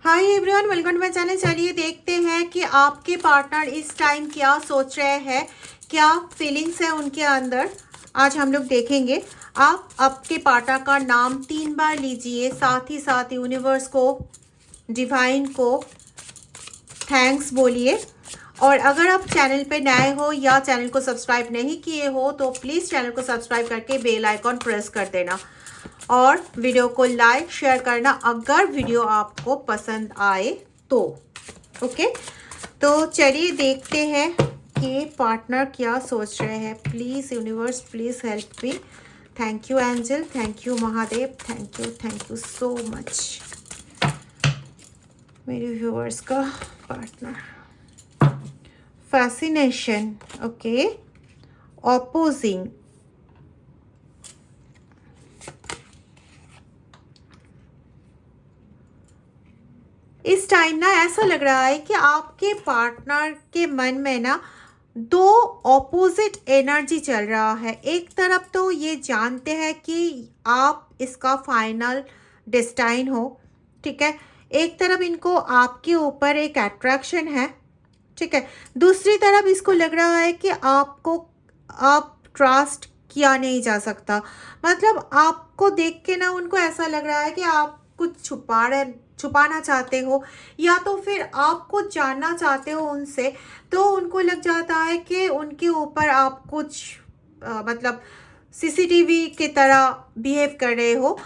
Hi everyone, welcome to my channel. चलिए देखते हैं कि आपके पार्टनर इस टाइम क्या सोच रहे हैं, क्या फीलिंग्स है उनके अंदर। आज हम लोग देखेंगे। आप आपके पार्टनर का नाम 3 बार लीजिए, साथ ही साथ यूनिवर्स को, डिवाइन को थैंक्स बोलिए। और अगर आप चैनल पे नए हो या चैनल को सब्सक्राइब नहीं किए हो तो प्लीज़ चैनल को सब्सक्राइब करके बेल आइकॉन प्रेस कर देना और वीडियो को लाइक शेयर करना अगर वीडियो आपको पसंद आए तो। ओके, तो चलिए देखते हैं कि पार्टनर क्या सोच रहे हैं। Please universe, please help me. Thank you angel, thank you Mahadev, thank you so much. मेरे व्यूअर्स का पार्टनर फैसिनेशन, ओके, ऑपोजिंग, इस टाइम ना ऐसा लग रहा है कि आपके पार्टनर के मन में ना दो ऑपोजिट एनर्जी चल रहा है। एक तरफ तो ये जानते हैं कि आप इसका फाइनल डेस्टाइन हो, ठीक है। एक तरफ इनको आपके ऊपर एक अट्रैक्शन है, ठीक है। दूसरी तरफ इसको लग रहा है कि आपको आप ट्रस्ट किया नहीं जा सकता। मतलब आपको देख के ना उनको ऐसा लग रहा है कि आप कुछ छुपाना चाहते हो या तो फिर आपको जानना चाहते हो उनसे। तो उनको लग जाता है कि उनके ऊपर आप कुछ मतलब सीसीटीवी की तरह बिहेव कर रहे हो,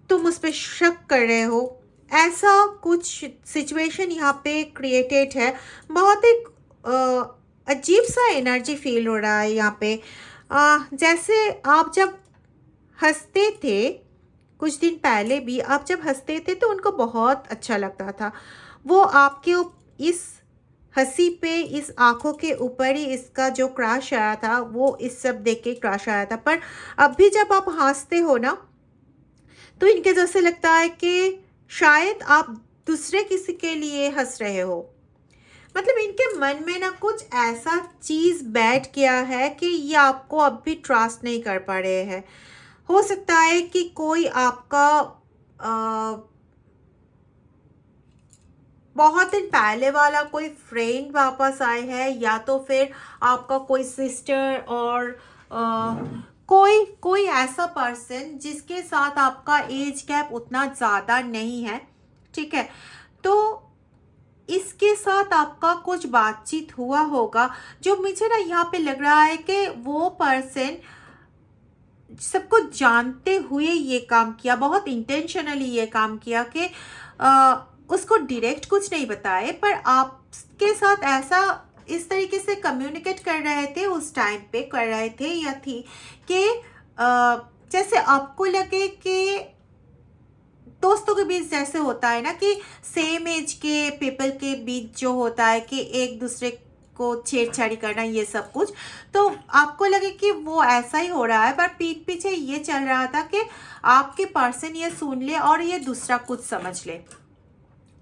तुम उस पर शक कर रहे हो। ऐसा कुछ सिचुएशन यहाँ पे क्रिएटेड है। बहुत एक अजीब सा एनर्जी फील हो रहा है यहाँ पे। जैसे आप जब हंसते थे कुछ दिन पहले भी, आप जब हंसते थे तो उनको बहुत अच्छा लगता था। वो आपके इस हंसी पे, इस आंखों के ऊपर ही इसका जो क्रश आया था, वो इस सब देख के क्रश आया था। पर अभी जब आप हंसते हो ना तो इनके जैसे लगता है कि शायद आप दूसरे किसी के लिए हंस रहे हो। मतलब इनके मन में ना कुछ ऐसा चीज बैठ गया है कि ये आपको अब भी ट्रस्ट नहीं कर पा रहे हैं। हो सकता है कि कोई आपका बहुत दिन पहले वाला कोई फ्रेंड वापस आए हैं, या तो फिर आपका कोई सिस्टर और कोई कोई ऐसा पर्सन जिसके साथ आपका एज गैप उतना ज़्यादा नहीं है, ठीक है। तो इसके साथ आपका कुछ बातचीत हुआ होगा, जो मुझे ना यहाँ पे लग रहा है कि वो पर्सन सबको जानते हुए ये काम किया, बहुत इंटेंशनली ये काम किया कि उसको डायरेक्ट कुछ नहीं बताए, पर आपके साथ ऐसा इस तरीके से कम्युनिकेट कर रहे थे, उस टाइम पे कर रहे थे या थी कि जैसे आपको लगे कि दोस्तों के बीच जैसे होता है ना कि सेम एज के पीपल के बीच जो होता है कि एक दूसरे को छेड़छाड़ी करना, ये सब कुछ। तो आपको लगे कि वो ऐसा ही हो रहा है, पर पीठ पीछे ये चल रहा था कि आपके पर्सन ये सुन ले और ये दूसरा कुछ समझ ले।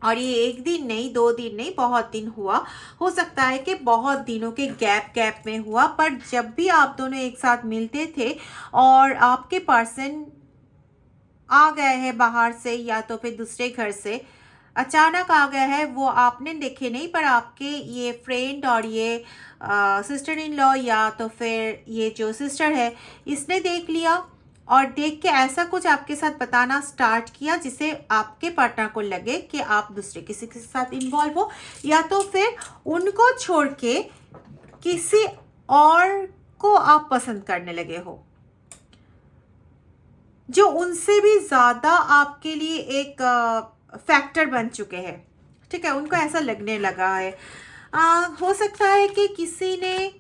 और ये एक दिन नहीं, 2 दिन नहीं, बहुत दिन हुआ। हो सकता है कि बहुत दिनों के गैप में हुआ, पर जब भी आप दोनों एक साथ मिलते थे और आपके पर्सन आ गए हैं बाहर से या तो फिर दूसरे घर से, अचानक आ गया है, वो आपने देखे नहीं, पर आपके ये फ्रेंड और ये सिस्टर इन लॉ या तो फिर ये जो सिस्टर है, इसने देख लिया और देख के ऐसा कुछ आपके साथ बताना स्टार्ट किया जिसे आपके पार्टनर को लगे कि आप दूसरे किसी के साथ इन्वॉल्व हो, या तो फिर उनको छोड़ के किसी और को आप पसंद करने लगे हो, जो उनसे भी ज़्यादा आपके लिए एक फैक्टर बन चुके हैं, ठीक है। उनको ऐसा लगने लगा है। हो सकता है कि किसी ने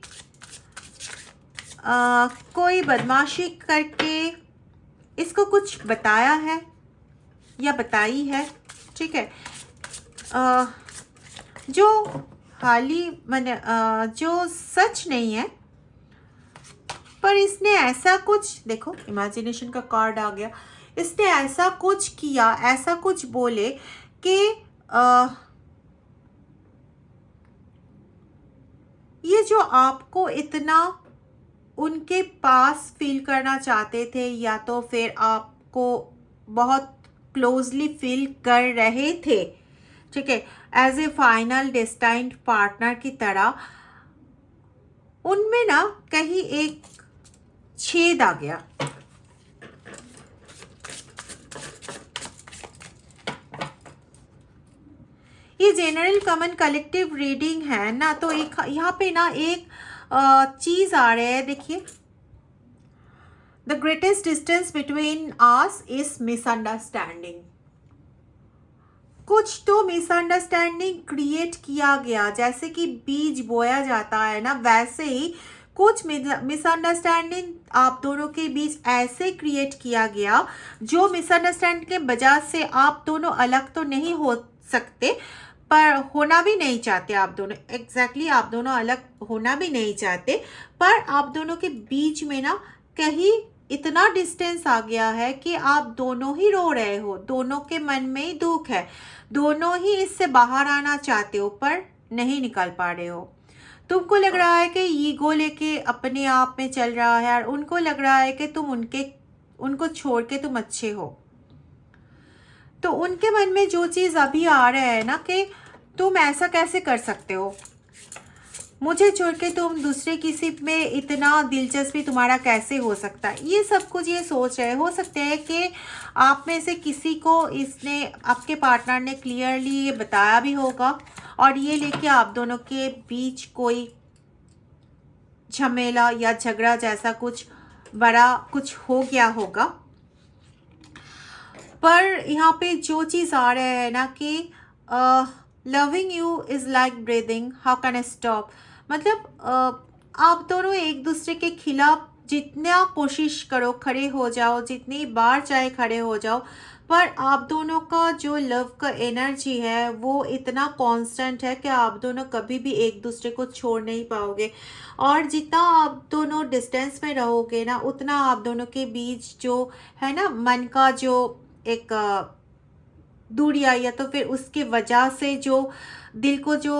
कोई बदमाशी करके इसको कुछ बताया है या बताई है, ठीक है। जो हाली मैंने जो सच नहीं है, पर इसने ऐसा कुछ, देखो इमेजिनेशन का कार्ड आ गया, इसने ऐसा कुछ किया, ऐसा कुछ बोले कि ये जो आपको इतना उनके पास फील करना चाहते थे, या तो फिर आपको बहुत क्लोजली फील कर रहे थे, ठीक है, as A final destined partner की तरह, उनमें ना कहीं एक छेद आ गया। ये जनरल कॉमन कलेक्टिव रीडिंग है ना, तो एक यहाँ पे ना एक चीज आ रहा है, देखिए, the greatest distance between us is misunderstanding. कुछ तो मिसअंडरस्टैंडिंग क्रिएट किया गया, जैसे कि बीज बोया जाता है ना, वैसे ही कुछ मिसअंडरस्टैंडिंग आप दोनों के बीच ऐसे क्रिएट किया गया, जो मिसअंडरस्टैंडिंग के वजह से आप दोनों अलग तो नहीं हो सकते, पर होना भी नहीं चाहते आप दोनों, एग्जैक्टली आप दोनों अलग होना भी नहीं चाहते, पर आप दोनों के बीच में ना कहीं इतना डिस्टेंस आ गया है कि आप दोनों ही रो रहे हो, दोनों के मन में ही दुख है, दोनों ही इससे बाहर आना चाहते हो पर नहीं निकल पा रहे हो। तुमको लग रहा है कि ईगो लेके अपने आप में चल रहा है, और उनको लग रहा है कि तुम उनको छोड़ के तुम अच्छे हो। तो उनके मन में जो चीज़ अभी आ रहा है ना कि तुम ऐसा कैसे कर सकते हो, मुझे छोड़ के तुम दूसरे किसी में इतना दिलचस्पी तुम्हारा कैसे हो सकता है, ये सब कुछ ये सोच रहे हो सकते हैं कि आप में से किसी को इसने, आपके पार्टनर ने क्लियरली ये बताया भी होगा, और ये लेके आप दोनों के बीच कोई झमेला या झगड़ा जैसा कुछ बड़ा कुछ हो गया होगा। पर यहाँ पे जो चीज़ आ रहा है ना कि loving you is like breathing, how can I stop, मतलब आप दोनों एक दूसरे के खिलाफ जितना कोशिश करो, खड़े हो जाओ, जितनी बार चाहे खड़े हो जाओ, पर आप दोनों का जो लव का एनर्जी है वो इतना कांस्टेंट है कि आप दोनों कभी भी एक दूसरे को छोड़ नहीं पाओगे, और जितना आप दोनों डिस्टेंस में रहोगे ना, उतना आप दोनों के बीच जो है ना मन का जो एक दूरी आई है, तो फिर उसके वजह से जो दिल को जो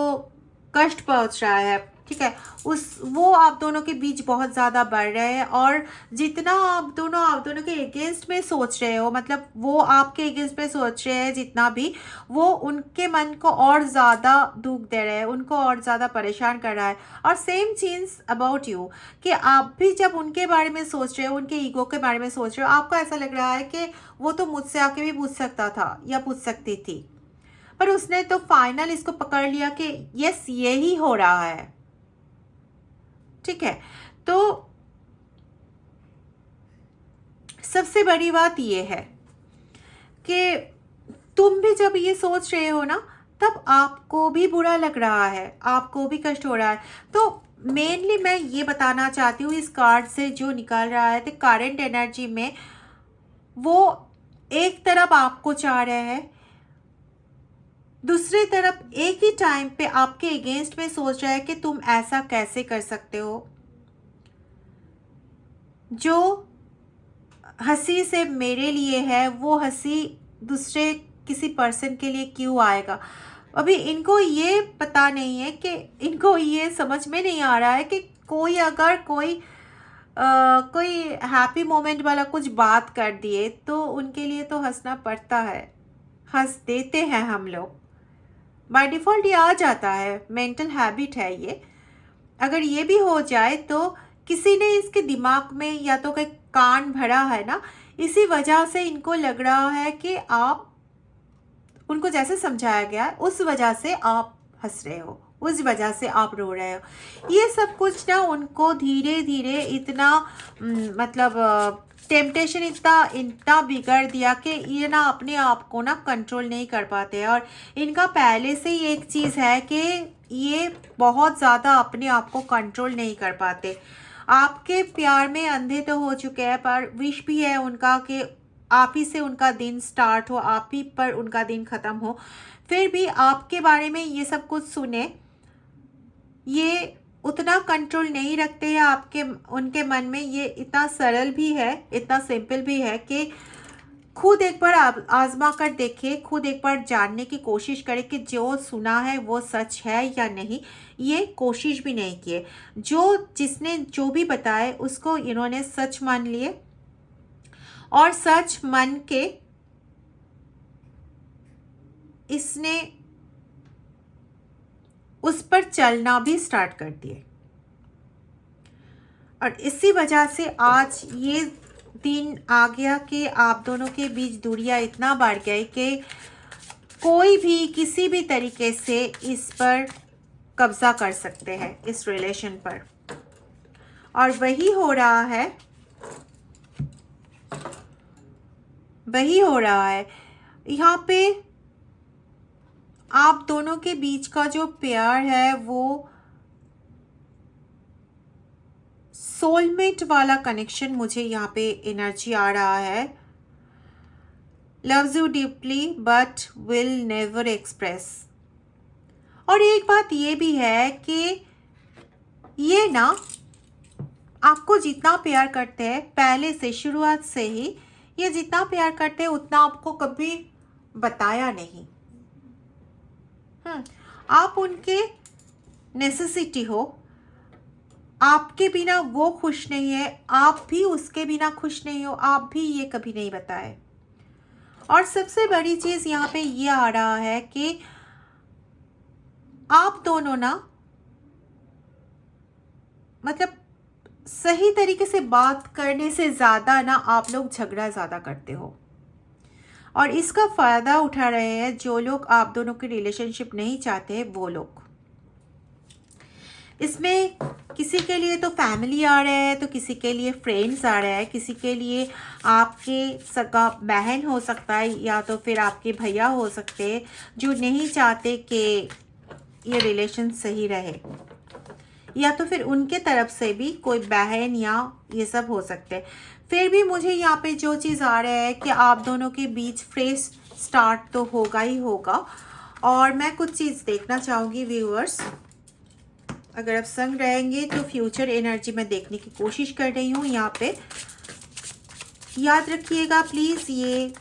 कष्ट पहुंच रहा है, ठीक है, वो आप दोनों के बीच बहुत ज़्यादा बढ़ रहा है। और जितना आप दोनों के अगेंस्ट में सोच रहे हो, मतलब वो आपके अगेंस्ट में सोच रहे हैं जितना भी, वो उनके मन को और ज़्यादा दुख दे रहा है, उनको और ज़्यादा परेशान कर रहा है। और सेम चीज़ अबाउट यू, कि आप भी जब उनके बारे में सोच रहे हो, उनके ईगो के बारे में सोच रहे हो, आपको ऐसा लग रहा है कि वो तो मुझसे आके भी पूछ सकता था या पूछ सकती थी, पर उसने तो फाइनल इसको पकड़ लिया कि यस यही हो रहा है, ठीक है। तो सबसे बड़ी बात ये है कि तुम भी जब ये सोच रहे हो ना, तब आपको भी बुरा लग रहा है, आपको भी कष्ट हो रहा है। तो मेनली मैं ये बताना चाहती हूँ, इस कार्ड से जो निकल रहा है, तो करंट एनर्जी में वो एक तरफ आपको चाह रहे हैं, दूसरी तरफ एक ही टाइम पे आपके अगेंस्ट में सोच रहा है कि तुम ऐसा कैसे कर सकते हो, जो हंसी से मेरे लिए है वो हंसी दूसरे किसी पर्सन के लिए क्यों आएगा। अभी इनको ये पता नहीं है कि, इनको ये समझ में नहीं आ रहा है कि कोई अगर कोई हैप्पी मोमेंट वाला कुछ बात कर दिए तो उनके लिए तो हंसना पड़ता है, हंस देते हैं हम लोग, बाय डिफ़ॉल्ट ये आ जाता है, मेंटल हैबिट है ये। अगर ये भी हो जाए तो किसी ने इसके दिमाग में या तो कोई कान भरा है ना, इसी वजह से इनको लग रहा है कि आप, उनको जैसे समझाया गया है उस वजह से आप हंस रहे हो, उस वजह से आप रो रहे हो। ये सब कुछ ना उनको धीरे धीरे इतना मतलब टेम्पटेशन इतना बिगड़ दिया कि ये ना अपने आप को ना कंट्रोल नहीं कर पाते हैं। और इनका पहले से ही एक चीज़ है कि ये बहुत ज़्यादा अपने आप को कंट्रोल नहीं कर पाते। आपके प्यार में अंधे तो हो चुके हैं, पर विश भी है उनका कि आप ही से उनका दिन स्टार्ट हो, आप ही पर उनका दिन ख़त्म हो। फिर भी आपके बारे में ये सब कुछ सुने, ये उतना कंट्रोल नहीं रखते हैं आपके, उनके मन में। ये इतना सरल भी है, इतना सिंपल भी है कि खुद एक बार आजमा कर देखे, खुद एक बार जानने की कोशिश करे कि जो सुना है वो सच है या नहीं। ये कोशिश भी नहीं किए, जिसने जो भी बताए उसको इन्होंने सच मान लिए, और सच मान के इसने उस पर चलना भी स्टार्ट कर दिए और इसी वजह से आज ये दिन आ गया कि आप दोनों के बीच दूरियां इतना बढ़ गई कि कोई भी किसी भी तरीके से इस पर कब्जा कर सकते हैं, इस रिलेशन पर। और वही हो रहा है, वही हो रहा है यहाँ पे। आप दोनों के बीच का जो प्यार है वो सोलमेट वाला कनेक्शन मुझे यहाँ पे एनर्जी आ रहा है। Loves you deeply but will never express. और एक बात ये भी है कि ये ना आपको जितना प्यार करते हैं पहले से, शुरुआत से ही ये जितना प्यार करते हैं उतना आपको कभी बताया नहीं। आप उनके नेसेसिटी हो, आपके बिना वो खुश नहीं है, आप भी उसके बिना खुश नहीं हो, आप भी ये कभी नहीं बताए। और सबसे बड़ी चीज़ यहाँ पे ये आ रहा है कि आप दोनों ना मतलब सही तरीके से बात करने से ज़्यादा ना आप लोग झगड़ा ज़्यादा करते हो और इसका फ़ायदा उठा रहे हैं जो लोग आप दोनों की रिलेशनशिप नहीं चाहते हैं वो लोग। इसमें किसी के लिए तो फैमिली आ रहा है, तो किसी के लिए फ्रेंड्स आ रहा है, किसी के लिए आपके सगा बहन हो सकता है या तो फिर आपके भैया हो सकते हैं जो नहीं चाहते कि ये रिलेशन सही रहे, या तो फिर उनके तरफ से भी कोई बहन या ये सब हो सकते हैं। फिर भी मुझे यहाँ पे जो चीज़ आ रहा है कि आप दोनों के बीच फ्रेश स्टार्ट तो होगा ही होगा। और मैं कुछ चीज़ देखना चाहूँगी व्यूअर्स, अगर आप संग रहेंगे तो फ्यूचर एनर्जी में देखने की कोशिश कर रही हूँ। यहाँ पे याद रखिएगा प्लीज़, ये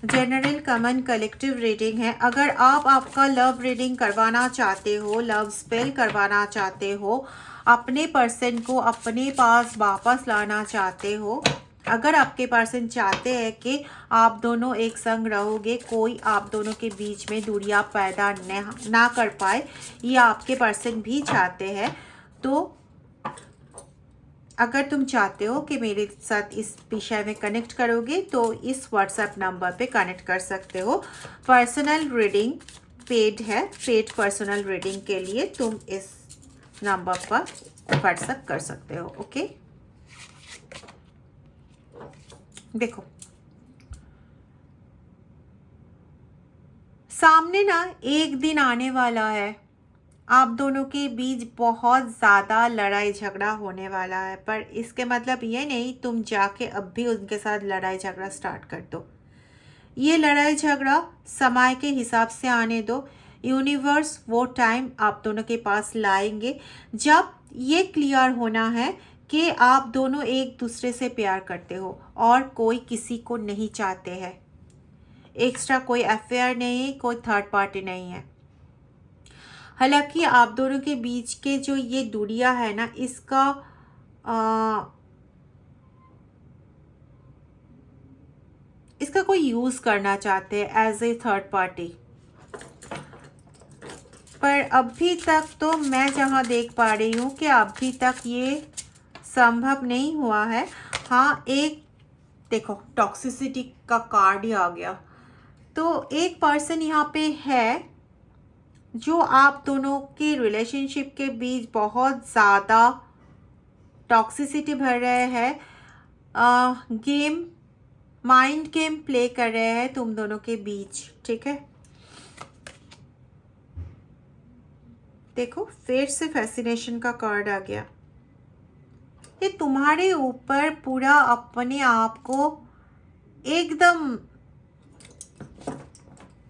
जनरल कॉमन कलेक्टिव रीडिंग है। अगर आप आपका लव रीडिंग करवाना चाहते हो, लव स्पेल करवाना चाहते हो, अपने पर्सन को अपने पास वापस लाना चाहते हो, अगर आपके पर्सन चाहते हैं कि आप दोनों एक संग रहोगे, कोई आप दोनों के बीच में दूरियां पैदा ना कर पाए, ये आपके पर्सन भी चाहते हैं, तो अगर तुम चाहते हो कि मेरे साथ इस विषय में कनेक्ट करोगे तो इस व्हाट्सएप नंबर पे कनेक्ट कर सकते हो। पर्सनल रीडिंग पेड है, पेड पर्सनल रीडिंग के लिए तुम इस नंबर पर व्हाट्सएप कर सकते हो। ओके, देखो सामने ना एक दिन आने वाला है, आप दोनों के बीच बहुत ज़्यादा लड़ाई झगड़ा होने वाला है, पर इसके मतलब ये नहीं तुम जाके अब भी उनके साथ लड़ाई झगड़ा स्टार्ट कर दो। ये लड़ाई झगड़ा समय के हिसाब से आने दो। यूनिवर्स वो टाइम आप दोनों के पास लाएंगे जब ये क्लियर होना है कि आप दोनों एक दूसरे से प्यार करते हो और कोई किसी को नहीं चाहते हैं। एक्स्ट्रा कोई अफेयर नहीं, कोई थर्ड पार्टी नहीं है। हालांकि आप दोनों के बीच के जो ये दूरियां है ना, इसका कोई यूज़ करना चाहते हैं एज ए थर्ड पार्टी, पर अभी तक तो मैं जहां देख पा रही हूँ कि अभी तक ये संभव नहीं हुआ है। हाँ, एक देखो टॉक्सिसिटी का कार्ड ही आ गया, तो एक पर्सन यहाँ पे है जो आप दोनों के रिलेशनशिप के बीच बहुत ज़्यादा टॉक्सिसिटी भर रहे हैं, गेम माइंड गेम प्ले कर रहे हैं तुम दोनों के बीच। ठीक है, देखो फिर से फैसिनेशन का कार्ड आ गया। ये तुम्हारे ऊपर पूरा अपने आप को एकदम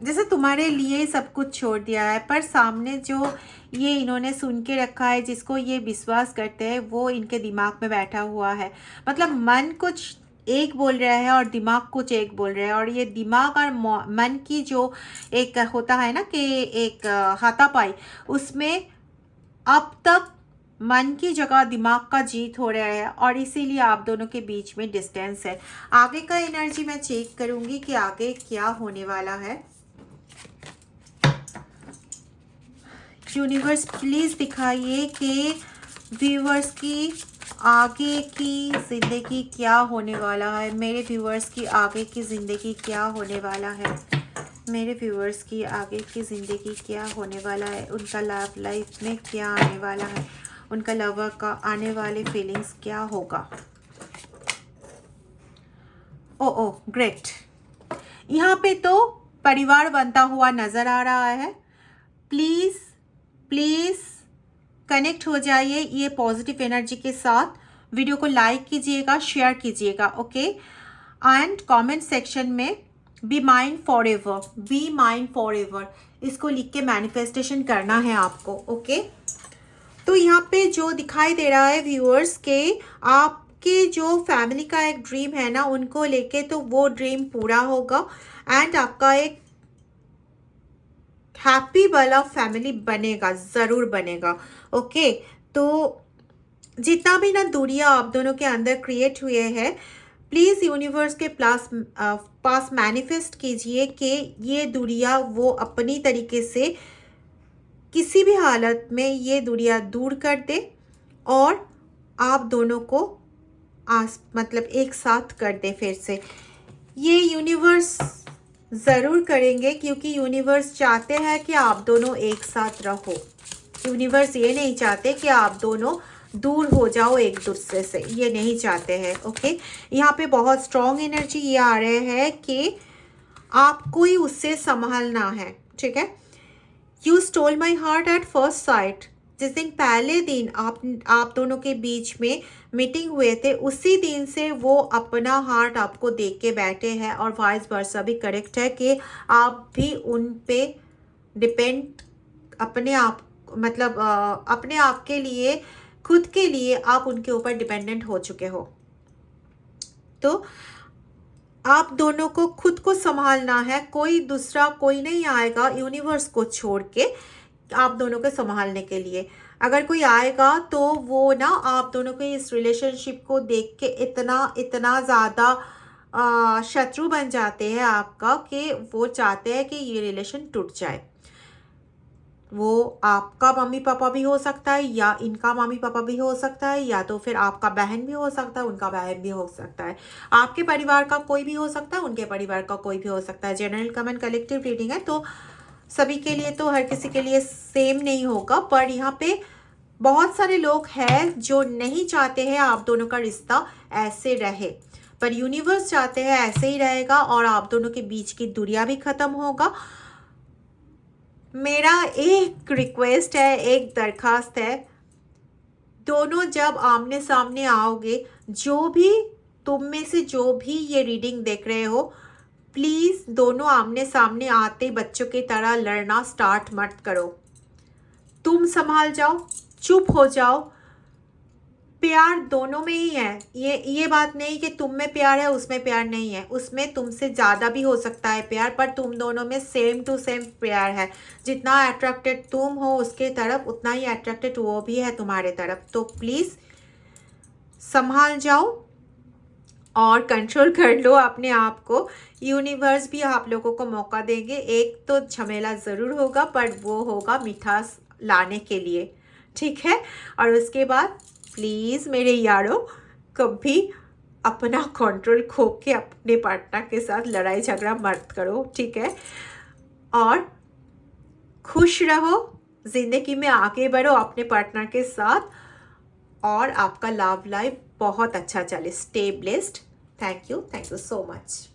जैसे तुम्हारे लिए सब कुछ छोड़ दिया है, पर सामने जो ये इन्होंने सुन के रखा है, जिसको ये विश्वास करते हैं, वो इनके दिमाग में बैठा हुआ है। मतलब मन कुछ एक बोल रहा है और दिमाग कुछ एक बोल रहा है, और ये दिमाग और मन की जो एक होता है ना कि एक हाथापाई, उसमें अब तक मन की जगह दिमाग का जीत हो रहा है और इसीलिए आप दोनों के बीच में डिस्टेंस है। आगे का एनर्जी मैं चेक करूंगी कि आगे क्या होने वाला है। यूनिवर्स प्लीज़ दिखाइए कि व्यूवर्स की आगे की ज़िंदगी क्या होने वाला है। मेरे व्यूवर्स की आगे की ज़िंदगी क्या होने वाला है। मेरे व्यूवर्स की आगे की ज़िंदगी क्या होने वाला है। उनका लव लाइफ में क्या आने वाला है। उनका लवर का आने वाले फीलिंग्स क्या होगा। ओ ग्रेट। यहाँ पे तो परिवार बनता हुआ नज़र आ रहा है। प्लीज़ प्लीज़ कनेक्ट हो जाइए ये पॉजिटिव एनर्जी के साथ। वीडियो को लाइक कीजिएगा, शेयर कीजिएगा, ओके। एंड कमेंट सेक्शन में be mind forever, be mind forever, इसको लिख के मैनिफेस्टेशन करना है आपको, ओके। तो यहाँ पे जो दिखाई दे रहा है व्यूअर्स के आपके जो फैमिली का एक ड्रीम है ना, उनको लेके तो वो ड्रीम पूरा होगा एंड आपका एक हैप्पी वाला फैमिली बनेगा, ज़रूर बनेगा, ओके। तो जितना भी ना दूरियां आप दोनों के अंदर क्रिएट हुए हैं, प्लीज़ यूनिवर्स के पास मैनिफेस्ट कीजिए कि ये दूरियां वो अपनी तरीके से किसी भी हालत में ये दूरियां दूर कर दे और आप दोनों को मतलब एक साथ कर दे फिर से। ये यूनिवर्स ज़रूर करेंगे क्योंकि यूनिवर्स चाहते हैं कि आप दोनों एक साथ रहो। यूनिवर्स ये नहीं चाहते कि आप दोनों दूर हो जाओ एक दूसरे से, ये नहीं चाहते हैं, ओके। यहाँ पे बहुत स्ट्रॉन्ग एनर्जी ये आ रहे हैं कि आपको ही उससे संभालना है, ठीक है। You stole my heart at first sight. जिस दिन पहले दिन आप दोनों के बीच में मीटिंग हुए थे, उसी दिन से वो अपना हार्ट आपको देख के बैठे हैं और वाइस वर्सा भी करेक्ट है कि आप भी उन पे डिपेंड अपने आप मतलब अपने आप के लिए, खुद के लिए आप उनके ऊपर डिपेंडेंट हो चुके हो। तो आप दोनों को खुद को संभालना है, कोई दूसरा कोई नहीं आएगा यूनिवर्स को छोड़ के आप दोनों को संभालने के लिए। अगर कोई आएगा तो वो ना आप दोनों के इस रिलेशनशिप को देख के इतना ज़्यादा शत्रु बन जाते हैं आपका कि वो चाहते हैं कि ये रिलेशन टूट जाए। वो आपका मम्मी पापा भी हो सकता है या इनका मम्मी पापा भी हो सकता है, या तो फिर आपका बहन भी हो सकता है, उनका बहन भी हो सकता है, आपके परिवार का कोई भी हो सकता है, उनके परिवार का कोई भी हो सकता है। जनरल कमेंट कलेक्टिव रीडिंग है तो सभी के लिए, तो हर किसी के लिए सेम नहीं होगा, पर यहाँ पे बहुत सारे लोग हैं जो नहीं चाहते हैं आप दोनों का रिश्ता ऐसे रहे, पर यूनिवर्स चाहते हैं ऐसे ही रहेगा और आप दोनों के बीच की दूरियां भी खत्म होगा। मेरा एक रिक्वेस्ट है, एक दरखास्त है, दोनों जब आमने सामने आओगे, जो भी तुम में से जो भी ये रीडिंग देख रहे हो, प्लीज़ दोनों आमने सामने आते बच्चों की तरह लड़ना स्टार्ट मत करो। तुम संभाल जाओ, चुप हो जाओ। प्यार दोनों में ही है, ये बात नहीं कि तुम में प्यार है उसमें प्यार नहीं है, उसमें तुमसे ज़्यादा भी हो सकता है प्यार, पर तुम दोनों में सेम टू सेम प्यार है। जितना अट्रैक्टेड तुम हो उसके तरफ, उतना ही अट्रैक्टेड वो भी है तुम्हारे तरफ। तो प्लीज़ संभाल जाओ और कंट्रोल कर लो अपने आप को। यूनिवर्स भी आप लोगों को मौका देंगे। एक तो झमेला ज़रूर होगा, पर वो होगा मिठास लाने के लिए, ठीक है। और उसके बाद प्लीज़ मेरे यारों, कभी अपना कंट्रोल खो के अपने पार्टनर के साथ लड़ाई झगड़ा मत करो, ठीक है। और खुश रहो, ज़िंदगी में आगे बढ़ो अपने पार्टनर के साथ और आपका लव लाइफ बहुत अच्छा चले। Stay blessed. Thank you so much.